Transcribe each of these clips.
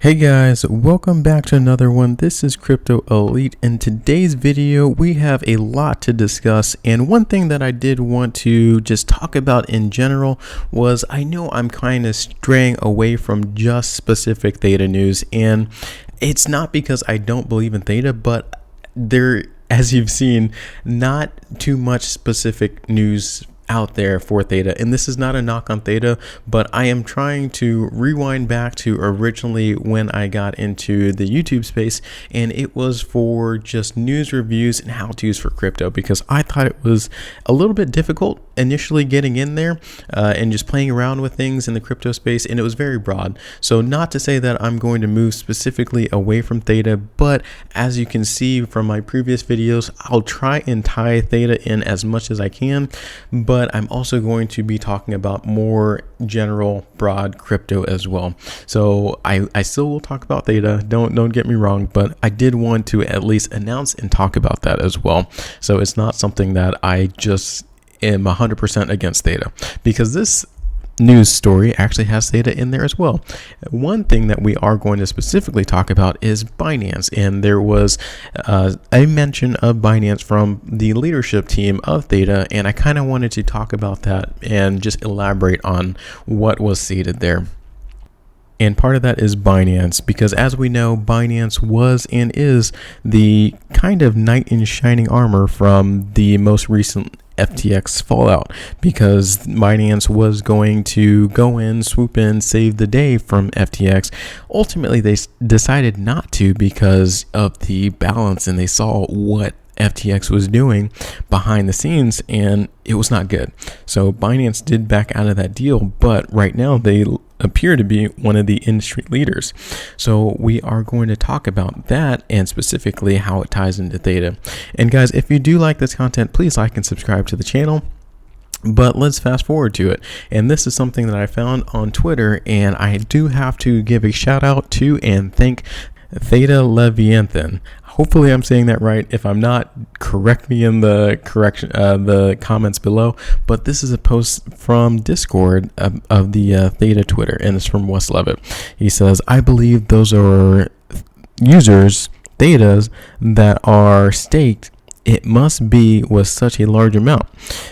Hey guys, welcome back to another one. This is Crypto Elite. In today's video, we have a lot to discuss, and one thing that I did want to just talk about in general was I know I'm kind of straying away from just specific Theta news, and it's not because I don't believe in Theta, but there, as you've seen, not too much specific news out there for Theta. And this is not a knock on Theta, but I am trying to rewind back to originally when I got into the YouTube space, and it was for just news reviews and how-tos for crypto, because I thought it was a little bit difficult initially getting in there and just playing around with things in the crypto space, and it was very broad. So not to say that I'm going to move specifically away from Theta, but as you can see from my previous videos, I'll try and tie Theta in as much as I can, but I'm also going to be talking about more general broad crypto as well. So I still will talk about Theta, don't get me wrong, but I did want to at least announce and talk about that as well. So it's not something that I just am 100% against Theta, because this news story actually has Theta in there as well. One thing that we are going to specifically talk about is Binance, and there was a mention of Binance from the leadership team of Theta, and I kind of wanted to talk about that and just elaborate on what was stated there. And part of that is Binance, because as we know, Binance was and is the kind of knight in shining armor from the most recent FTX fallout, because Binance was going to go in, swoop in, save the day from FTX. Ultimately, they decided not to because of the balance, and they saw what FTX was doing behind the scenes, and it was not good. So Binance did back out of that deal, but right now they appear to be one of the industry leaders. So we are going to talk about that and specifically how it ties into Theta. And guys, if you do like this content, please like and subscribe to the channel. But let's fast forward to it. And this is something that I found on Twitter, and I do have to give a shout out to and thank Theta Leviathan. Hopefully I'm saying that right. If I'm not, correct me in the the comments below. But this is a post from Discord of the Theta Twitter, and it's from Wes Levitt. He says, "I believe those are users, Thetas, that are staked. It must be with such a large amount.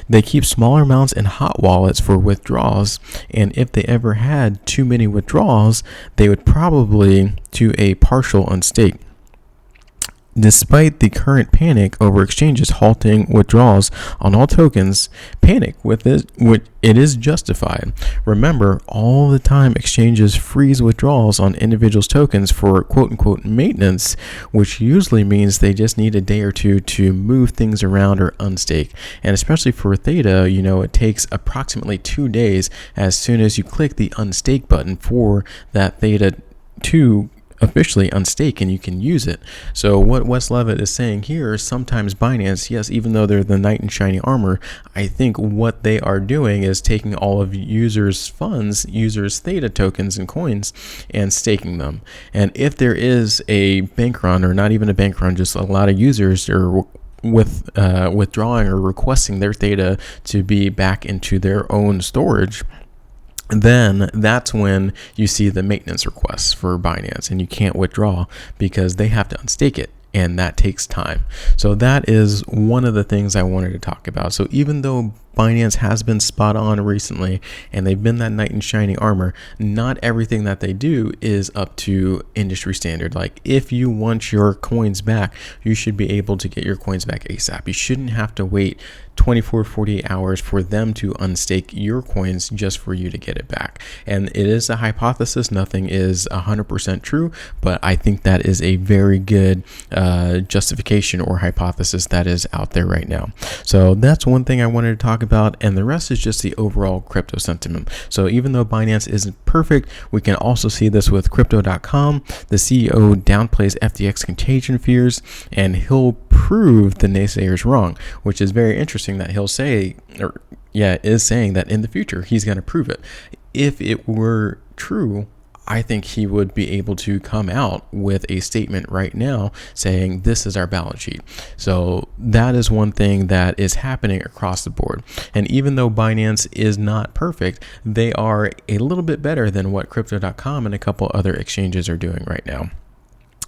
They keep smaller amounts in hot wallets for withdrawals, and if they ever had too many withdrawals, they would probably do a partial unstake. Despite the current panic over exchanges halting withdrawals on all tokens, panic with it is justified. Remember, all the time exchanges freeze withdrawals on individuals' tokens for quote-unquote maintenance, which usually means they just need a day or two to move things around or unstake. And especially for Theta, it takes approximately 2 days as soon as you click the unstake button for that Theta to officially unstake, and you can use it. So what Wes Levitt is saying here is sometimes Binance, yes, even though they're the knight in shining armor, I think what they are doing is taking all of users' funds, users' Theta tokens and coins, and staking them. And if there is a bank run, or not even a bank run, just a lot of users are withdrawing or requesting their Theta to be back into their own storage, then that's when you see the maintenance requests for Binance, and you can't withdraw because they have to unstake it, and that takes time. So that is one of the things I wanted to talk about. So even though Binance has been spot on recently, and they've been that knight in shining armor, not everything that they do is up to industry standard. Like, if you want your coins back, you should be able to get your coins back ASAP. You shouldn't have to wait 24, 48 hours for them to unstake your coins just for you to get it back. And it is a hypothesis. Nothing is 100% true, but I think that is a very good justification or hypothesis that is out there right now. So that's one thing I wanted to talk about, and the rest is just the overall crypto sentiment. So even though Binance isn't perfect, we can also see this with crypto.com. The CEO downplays FTX contagion fears, and he'll prove the naysayers wrong, which is very interesting that he'll say, is saying that in the future he's going to prove it. If it were true, I think he would be able to come out with a statement right now saying this is our balance sheet. So that is one thing that is happening across the board. And even though Binance is not perfect, they are a little bit better than what Crypto.com and a couple other exchanges are doing right now.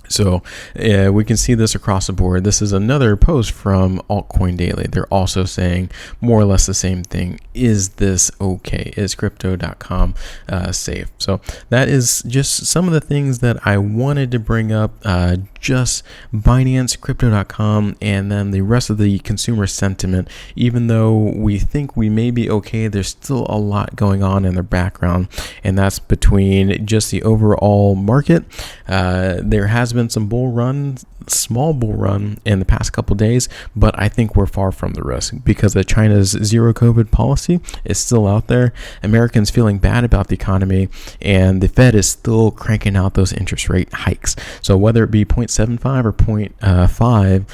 So we can see this across the board. This is another post from Altcoin Daily. They're also saying more or less the same thing. Is this okay? Is Crypto.com safe? So that is just some of the things that I wanted to bring up. Just Binance, Crypto.com, and then the rest of the consumer sentiment. Even though we think we may be okay, there's still a lot going on in the background, and that's between just the overall market. There has been some small bull run in the past couple days, but I think we're far from the risk because of China's zero COVID policy is still out there. Americans feeling bad about the economy, and the Fed is still cranking out those interest rate hikes. So whether it be 0.75 or 0.5,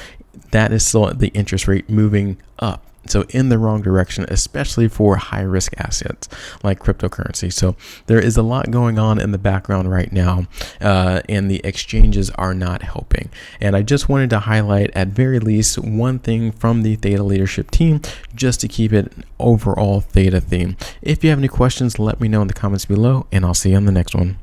that is still the interest rate moving up. So in the wrong direction, especially for high risk assets like cryptocurrency. So there is a lot going on in the background right now, and the exchanges are not helping. And I just wanted to highlight at very least one thing from the Theta leadership team, just to keep it overall Theta theme. If you have any questions, let me know in the comments below, and I'll see you on the next one.